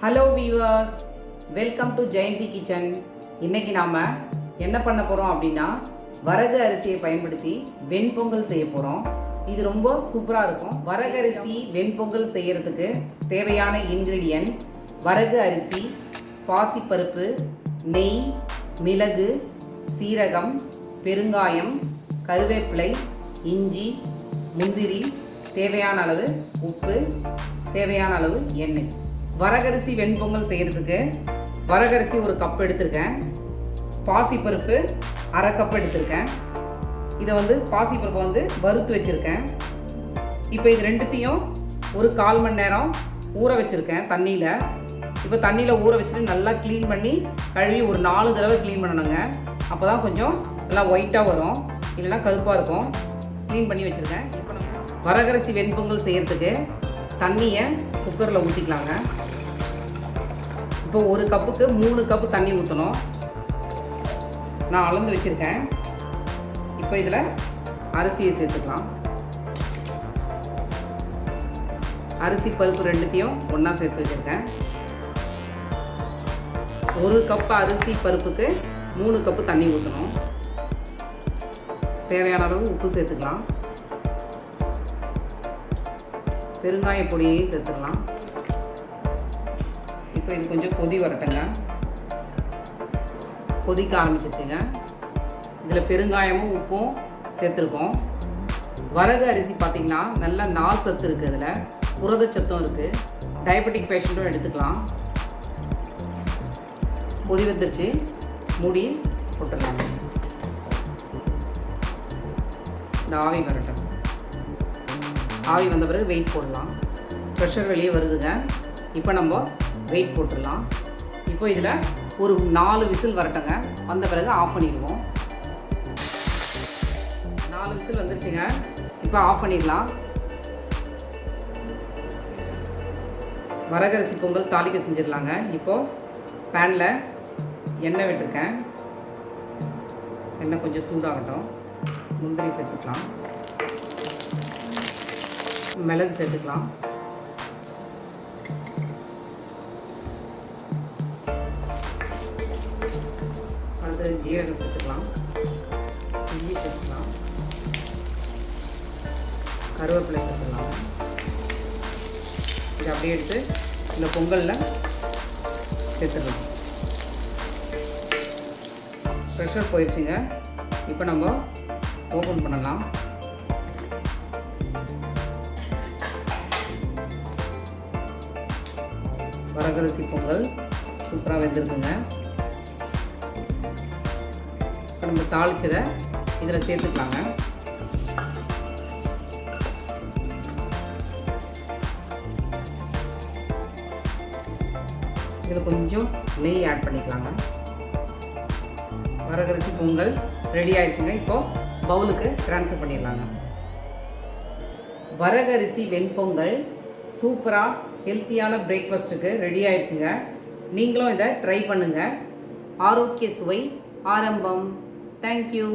Hello viewers, welcome to Jayanthi kitchen. இன்றைக்கி நாம் என்ன பண்ண போகிறோம் அப்படின்னா வரகு அரிசியை பயன்படுத்தி வெண்பொங்கல் செய்ய போகிறோம். இது ரொம்ப சூப்பராக இருக்கும். வரகு அரிசி வெண்பொங்கல் செய்கிறதுக்கு தேவையான இன்க்ரீடியன்ட்ஸ்: வரகு அரிசி, பாசிப்பருப்பு, நெய், மிளகு, சீரகம், பெருங்காயம், கருவேப்பிலை, இஞ்சி, முந்திரி, தேவையான அளவு உப்பு, தேவையான அளவு எண்ணெய். வரகரிசி வெண்பொங்கல் செய்கிறதுக்கு வரகரிசி ஒரு கப் எடுத்திருக்கேன். பாசிப்பருப்பு அரை கப் எடுத்திருக்கேன். இதை பாசிப்பருப்பை வறுத்து வச்சுருக்கேன். இப்போ இது ரெண்டுத்தையும் ஒரு 1/4 மணி நேரம் ஊற வச்சுருக்கேன் தண்ணியில். இப்போ தண்ணியில் ஊற வச்சுட்டு நல்லா க்ளீன் பண்ணி கழுவி ஒரு 4 தடவை க்ளீன் பண்ணணுங்க. அப்போ தான் கொஞ்சம் நல்லா ஒயிட்டாக வரும், இல்லைன்னா கருப்பாக இருக்கும். க்ளீன் பண்ணி வச்சுருக்கேன். இப்போ நம்ம வரகரிசி வெண்பொங்கல் செய்கிறதுக்கு தண்ணியை குக்கரில் ஊற்றிக்கலாங்க. இப்போ ஒரு கப்புக்கு 3 கப்பு தண்ணி ஊற்றணும். நான் அளந்து வச்சுருக்கேன். இப்போ இதில் அரிசியை சேர்த்துக்கலாம். அரிசி பருப்பு ரெண்டுத்தையும் ஒன்றா சேர்த்து வச்சுருக்கேன். 1 கப்பு அரிசி பருப்புக்கு 3 கப்பு தண்ணி ஊற்றணும். தேவையான அளவு உப்பு சேர்த்துக்கலாம். பெருங்காய பொடியையும் சேர்த்துக்கலாம். இப்போ இது கொஞ்சம் கொதி வரட்டுங்க. கொதிக்க ஆரம்பிச்சிச்சுங்க. இதில் பெருங்காயமும் உப்பும் சேர்த்துருக்கோம். வரகு அரிசி பார்த்திங்கன்னா நல்லா நார் சத்து இருக்குது, இதில் புரதச்சத்தும் இருக்குது. டயபெட்டிக் பேஷண்ட்டும் எடுத்துக்கலாம். கொதி வந்துருச்சு, மூடி போட்டுடலாம். இந்த ஆவி வரட்டும். ஆவி வந்த பிறகு வெயிட் போடலாம். ப்ரெஷர் வெளியே வருதுங்க. இப்போ நம்ம வெயிட் போட்டுடலாம். இப்போ இதில் ஒரு 4 விசில் வரட்டுங்க. வந்த பிறகு ஆஃப் பண்ணிடுவோம். 4 விசில் வந்துருச்சுங்க. இப்போ ஆஃப் பண்ணிடலாம். வரகரிசி பொங்கல் தாளிக்க செஞ்சிடலாங்க. இப்போது பேனில் எண்ணெய் விட்டுருக்கேன். எண்ணெய் கொஞ்சம் சூடாகட்டும். முந்திரி சேர்த்துக்கலாம், மிளகு சேர்த்துக்கலாம், அடுத்து ஜீரகம் சேர்த்துக்கலாம், இஞ்சி சேர்த்துக்கலாம், கருவேப்பிலை சேர்த்துக்கலாம். இதை அப்படியே எடுத்து இந்த பொங்கலில் சேர்த்துக்கலாம். ப்ரெஷர் போயிடுச்சுங்க. இப்போ நம்ம ஓப்பன் பண்ணலாம். வரகரிசி பொங்கல் சூப்பராக வெந்திருக்குங்க. இப்போ நம்ம தாளிச்சதை இதில் சேர்த்துக்கலாங்க. இதில் கொஞ்சம் நெய் ஆட் பண்ணிக்கலாங்க. வரகரிசி பொங்கல் ரெடி ஆயிடுச்சுங்க. இப்போது பவுலுக்கு ட்ரான்ஸ்ஃபர் பண்ணிடலாங்க. வரகரிசி வெண்பொங்கல் சூப்பராக ஹெல்த்தியான பிரேக்ஃபாஸ்ட்டுக்கு ரெடி ஆயிடுச்சுங்க. நீங்களும் இதை ட்ரை பண்ணுங்கள். ஆரோக்கிய சுவை ஆரம்பம். தேங்க்யூ.